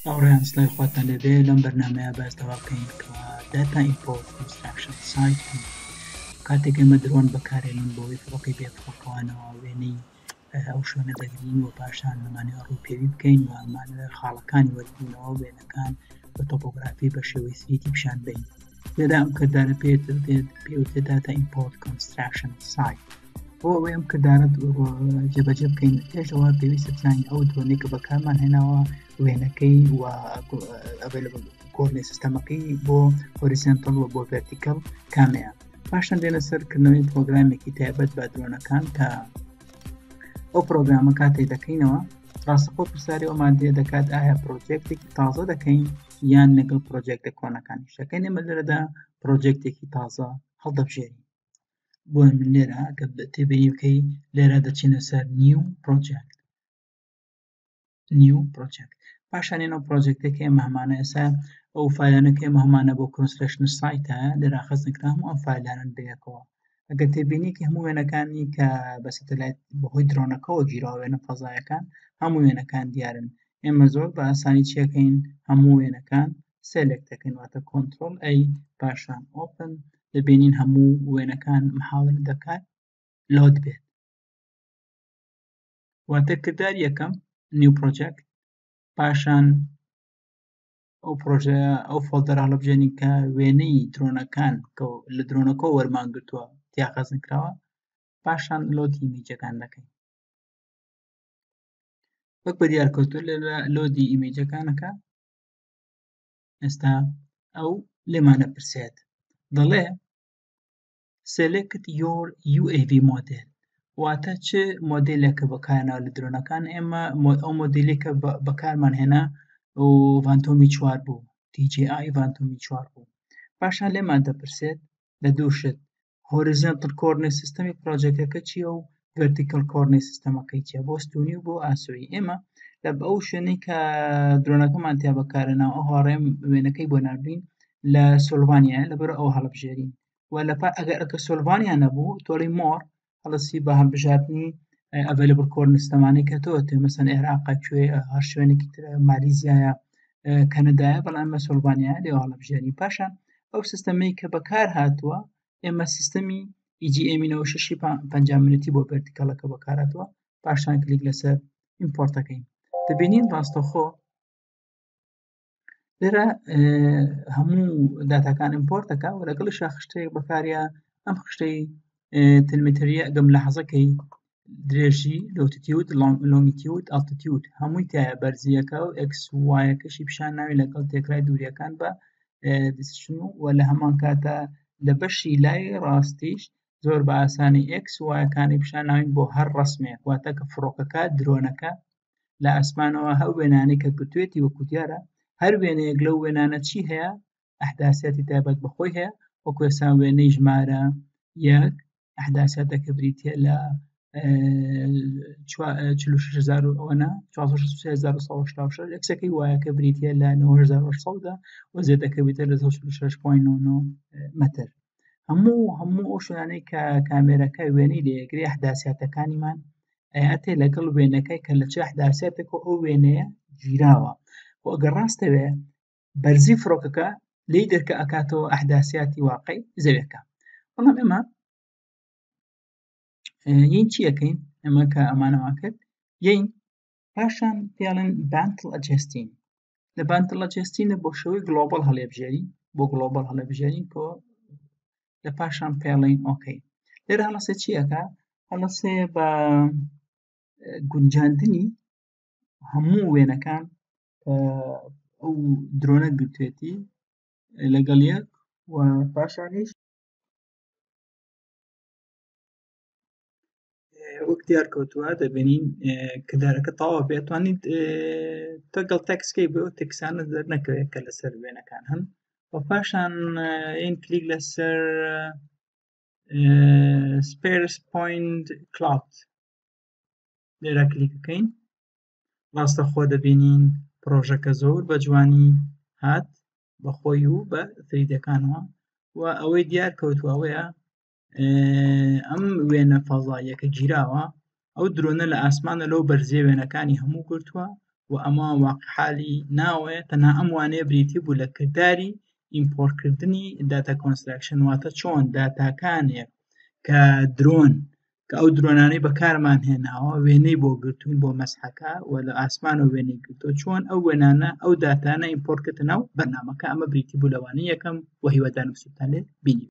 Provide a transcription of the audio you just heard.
ئەوڕێیان سڵی خواتان لەبێ لەم بەرنامەیە باس دەوا بکەین کە داتا ئیمپۆرت کۆنستراکشن سایت کاتێک ئێمە درۆن بەکارهێنین بۆەوەی فڕۆقی بێفڕۆکەوانەوە وێنەی ئەو شوێنە دەگرین و پاشان لەمانەوە ڕووپێوی بکەین و ئەمانە خاڵەکانی وەربگرینەوە وێنەکان بە تۆپۆگرافی بە شێوەی 3D پیشان بدەین. لێرە ئەم کردارە پێوتێ داتا ئیمپۆرت کۆنستراکشن سایت بۆ ئەوەی ئەم کردارە جێبەجێ بکەین پێشەوە پێویستە بزانین ئەو درۆنەی کە بەکارمان هێناوە وێنەکەی و کۆردینەی سیستەمەکەی بۆ هۆریزۆنتەڵ و بۆ ڤێرتیکەڵ کامەیە. پاشان دێنە سەرکردنەوەی پرۆگرامێکی تایبەت بە درۆنەکان کە ئەو پرۆگرامە کاتێک دەکەینەوە ڕاستەخۆ پرسیاری ئەومان دێ دەکات ئایا پرۆجێکتێکی تازە دەکەین یان لەگەڵ پرۆجێکتە کۆنەکانی شەکەین ئێمە لێرەدا پرۆجێکتێکی تازە هەڵدەبژێرین. بۆ من لێرە کە تێبینی بکەی لێرە دەچینە سەر نیو پرۆجێکت پاشان ئێنە پرۆجێکتێک ئێمە هەمانە ئێستا ئەو فایلانەکە ئێمە هەمانە بۆ کۆنستراکشن سایتە لێرە خەزنکرا هەموو ئەم فایلانن بەیەکەوە. ئەگەر تێبینی کە هەموو وێنەکانی کە بە سەتەلایت بەهۆی درۆنەکەەوە گیراوە وێنە فەزایەکان هەموو وێنەکان دیارن. ئێمە زۆر بە ئاسانی چیەکەین هەموو وێنەکان سێلێکت دەکەین واتە کۆنترۆل ئەی پاشان ئۆپن دەبینین هەموو وێنەکان محاول دەکات لۆد بێت. واتە کردار یەکەم نیو پرۆجێکت پاشان ئەو پرۆژەیە ئەو فۆڵدەرە هەڵەبژێنین کە وێنەی درۆنەکان کە لە درۆنەکەەوە وەرمانگرتووە تیا خەزنکراوە پاشان لۆدی ئیمێجەکان دەکەین. وەک بە دیارکەوتوو لۆدی ئیمێجەکانەکە ئێستا ئەو لێمانە پرسێت دەڵێ select your UAV model واتە چ مۆدێلێکە بەکارهێناوە لە درۆنەکان. ئێمە ئەو مۆدێلێکە بەکارمان هێنا و ڤانتۆمی 4 بوو DJI ڤانتۆمی 4 بوو. پاشان لێمان دەپرسێت لە دوو شت هۆریزۆنتڵ کۆردینەی سیستەمی پرۆجێکتەکە چییە و ڤێرتیکەڵ کۆردینەی سیستەمەکەی چییە بۆ ستونی و بۆ ئاسۆیی. ئێمە لە ئەو شوێنەی کە درۆنەکەمان تیا بەکارهێناوە ئەو هاوڕێم وێنەکەی بۆ نردوین لە سۆلڤانیایە لەبەرە ئەو هەڵبژێرین و ئەگەر سۆلڤانیا نەبوو تۆڵی مۆر هەڵەسی بە هەڵبژاردننی ئەڤێلبڵ کۆردینەی سیستەمانەی کە تۆ مەسەن عێراقا کوێ هەر شوێنێکی ترە مالیزیایە کەنەدایە بەڵام ئێمە سۆلڤانیایە لێوە هەڵبژێرین. پاشان ئەو سیستەمەی کە بەکار هاتووە ئێمە سیستەمی EGM 650 منێتی بۆ ڤێرتیکەڵەکە بەکارهاتووە پاشان کلیک لەسەر ئیمپۆرتەکەین. دەبینین ڕاستەوخۆ لێرە هەموو داتاکان ئیمپۆرتەکە و لەگەڵیشا خشتەیەک بەکارە ئەم خشتەی تلمتریە ئەگەم لە حەزەکەی درێژی لۆتیتیود لۆنگیتیود ئالتیتیود هەمووی تایە بەرزیەکە و ئەکس وایەکەشی پیشان ناوی لەگەڵ تێکرای دووریەکان بە دیسشن و لە هەمان کاتە لە بەشی لای ڕاستیش زۆر بە ئاسانی ئەکس وایەکانی پیشان ناوین بۆ هەر ڕەسمێک واتە کە فڕۆکەکە درۆنەکە لە ئەسمانەوە هەو وێنانەی کە گرتوێتی وەکو دیارە هەر وێنەیەک لەو وێنانە چی هەیە ئەحداسیاتی تایبەت بەخۆی هەیە وەکو ئێستا وێنەی ژمارە یەک ئەحداسیاتەکە بریتیە لە 46000 ئەکسەکەی وایەکە بریتیە لە 9800 و زێدەکە بریتە لە 6.99 مەتر. هەموو ئەو شوێنانەی کە کامێرەکە وێنەی لێگری ئەحداسیاتەکانیمان ئەیاتێ لەگەڵ وێنەکەی کە لە چه ئەحداسیاتێکە ئەو وێنەیە گیراوە و ئەگەر ڕاستەوێ بەرزی فڕۆکەکە لی دەرکە ئەکاتەوە ئەحداسیاتی واقعی زەویەکە. بەڵام ئێمە یین چیەکەین ئەمە کە ئەمانەوە کرد یین پاشان پێڵێن بانتڵ ئەجێستین لە بانتڵ ئەجێستینە بۆ شەوەی گلۆبەڵ هەڵێبژێری بۆ گلۆبەڵ هەڵێبژێرین کۆ لە پاشان پێڵین ئۆکەی. لێرە هەڵەسێ چیەکە هەڵەسێ بە گونجاندنی هەموو وێنەکان ئەو درۆنە گرتوێتی لەگەڵ یەک و پاشانیش وەک دیارکەوتووە دەبینین کردارەکە تەواو بێتوانیت تەگەڵ تەکسکەی بۆ تەکسانە دەرنەکەوێت کە لەسەر وێنەکان هەن و پاشان این کلیک لەسەر سپێرس پۆینت کلاود لێرە کلیکەکەین ڕاستەخۆ دەبینین پرۆژەکە زۆر بە جوانی هات بەخۆی و بە 3Dەکانەوە و ئەوەی دیار کەوتووە ئەوەیە ئەم وێنە فەزاییەکە گیراوە ئەو درۆنە لە ئاسمانە لەو بەرزێ وێنەکانی هەموو گرتووە و ئەمە واقعحالی ناوێ تەنها ئەم وانەیە بریتی بوو لە کردداری ئیمپۆرتکردنی داتا کۆنستراکشن واتە چۆن داتاکانێک کە درۆن کە ئەو درۆنانەی بەکارمان هێناوە وێنەی بۆ گرتوون بۆ مەسحەکە و لە ئاسمانە وێنەی گرتووە چۆن ئەو وێنانە ئەو داتانە ئیمپۆرتکردنەوە بەرنامەکە ئەمە بریتی بوو لەوانەیە یەکەم و هیوادارم سوودتان لێ بینی.